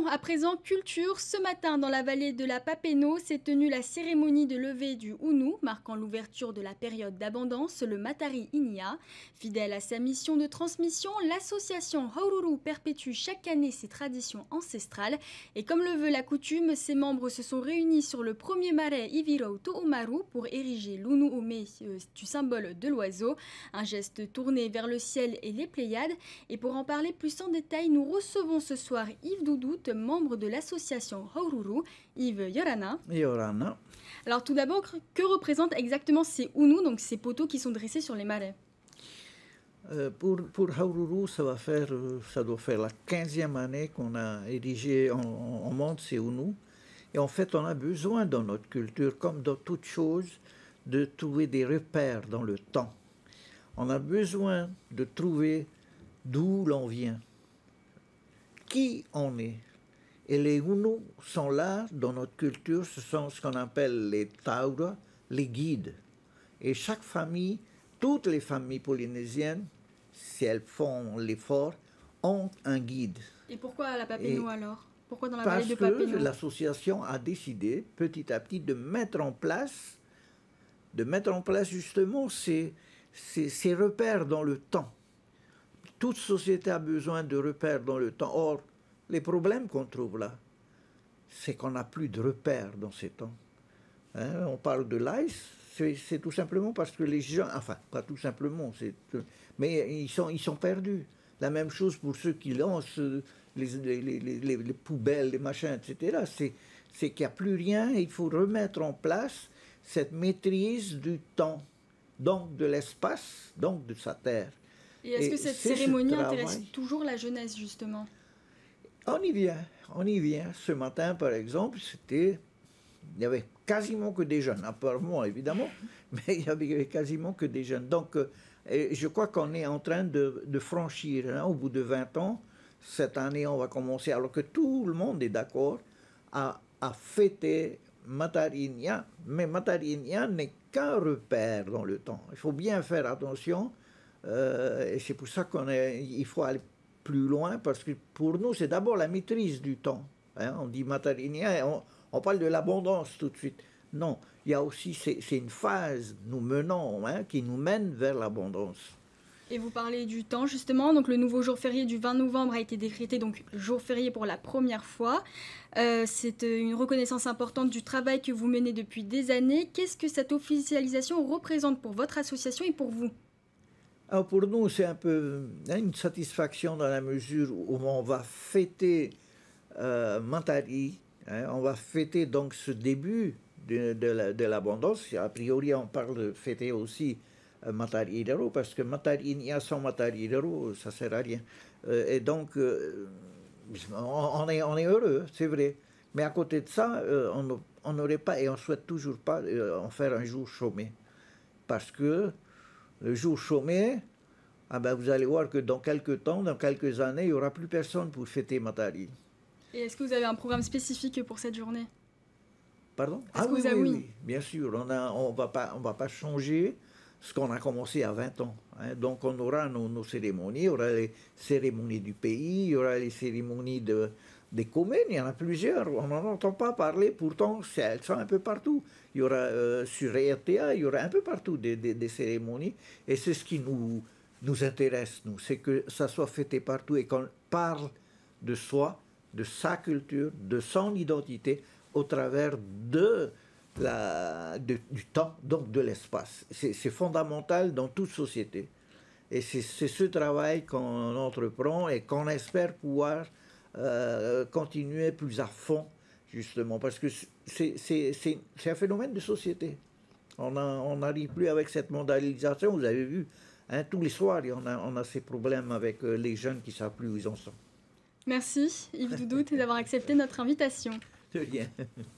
Bon, à présent, culture. Ce matin, dans la vallée de la Papeno, s'est tenue la cérémonie de levée du Unu, marquant l'ouverture de la période d'abondance, le Matari Inia. Fidèle à sa mission de transmission, l'association Haururu perpétue chaque année ses traditions ancestrales. Et comme le veut la coutume, ses membres se sont réunis sur le premier marais Iviro To'omaru pour ériger l'Unu Ume du symbole de l'oiseau, un geste tourné vers le ciel et les Pléiades. Et pour en parler plus en détail, nous recevons ce soir Yves Doudout, membre de l'association Haururu. Yves, Yorana. Yorana. Alors tout d'abord, que représentent exactement ces Unu, donc ces poteaux qui sont dressés sur les marais? Pour Haururu, ça doit faire la 15e année qu'on a érigé en monde ces Unu. Et en fait, on a besoin dans notre culture, comme dans toute chose, de trouver des repères dans le temps. On a besoin de trouver d'où l'on vient, qui on est. Et les Unu sont là, dans notre culture, ce sont ce qu'on appelle les taura, les guides. Et chaque famille, toutes les familles polynésiennes, si elles font l'effort, ont un guide. Et pourquoi la Papeno alors? Pourquoi dans la Parce vallée de que Papeno? l'association a décidé, petit à petit, de mettre en place justement ces repères dans le temps. Toute société a besoin de repères dans le temps. Or, les problèmes qu'on trouve là, c'est qu'on n'a plus de repères dans ces temps. Hein, on parle de l'ice, c'est tout simplement parce que les gens, enfin, pas tout simplement, mais ils sont perdus. La même chose pour ceux qui lancent les poubelles, les machins, etc. C'est qu'il n'y a plus rien, et il faut remettre en place cette maîtrise du temps, donc de l'espace, donc de sa terre. Et est-ce que cette cérémonie intéresse toujours la jeunesse, justement? On y vient. Ce matin, par exemple, il n'y avait quasiment que des jeunes, à part moi, évidemment, mais il n'y avait quasiment que des jeunes. Donc, je crois qu'on est en train de franchir, hein, au bout de 20 ans, cette année, on va commencer, alors que tout le monde est d'accord, à fêter Matari Inia. Mais Matari Inia n'est qu'un repère dans le temps. Il faut bien faire attention. Et c'est pour ça qu'il faut aller plus loin, parce que pour nous, c'est d'abord la maîtrise du temps. Hein, on dit Matari Inia, on parle de l'abondance tout de suite. Non, il y a aussi, c'est une phase, nous menons, hein, qui nous mène vers l'abondance. Et vous parlez du temps, justement. Donc, le nouveau jour férié du 20 novembre a été décrété donc jour férié pour la première fois. C'est une reconnaissance importante du travail que vous menez depuis des années. Qu'est-ce que cette officialisation représente pour votre association et pour vous? Alors pour nous, c'est un peu une satisfaction dans la mesure où on va fêter Matari, hein, on va fêter donc ce début de l'abondance. A priori, on parle de fêter aussi Matari Idaro, parce que Matari Inia sans Matari Idaro, ça ne sert à rien. Et donc, on est heureux, c'est vrai. Mais à côté de ça, on n'aurait pas, et on ne souhaite toujours pas en faire un jour chômé. Parce que le jour chômé, ah ben vous allez voir que dans quelques temps, dans quelques années, il n'y aura plus personne pour fêter Matari. Et est-ce que vous avez un programme spécifique pour cette journée? Pardon? Oui, bien sûr. On va pas changer ce qu'on a commencé à 20 ans. Hein. Donc on aura nos cérémonies, il y aura les cérémonies du pays, il y aura les cérémonies des communes, il y en a plusieurs. On n'en entend pas parler, pourtant elles sont un peu partout. Il y aura sur RTA, il y aura un peu partout des cérémonies. Et c'est ce qui nous intéresse, nous, c'est que ça soit fêté partout et qu'on parle de soi, de sa culture, de son identité, au travers du temps, donc de l'espace. C'est fondamental dans toute société. Et c'est ce travail qu'on entreprend et qu'on espère pouvoir continuer plus à fond, justement, parce que c'est un phénomène de société. On n'arrive plus avec cette mondialisation, vous avez vu, hein, tous les soirs, on a ces problèmes avec les jeunes qui ne savent plus où ils en sont. Merci Yves Doudout d'avoir accepté notre invitation. De rien.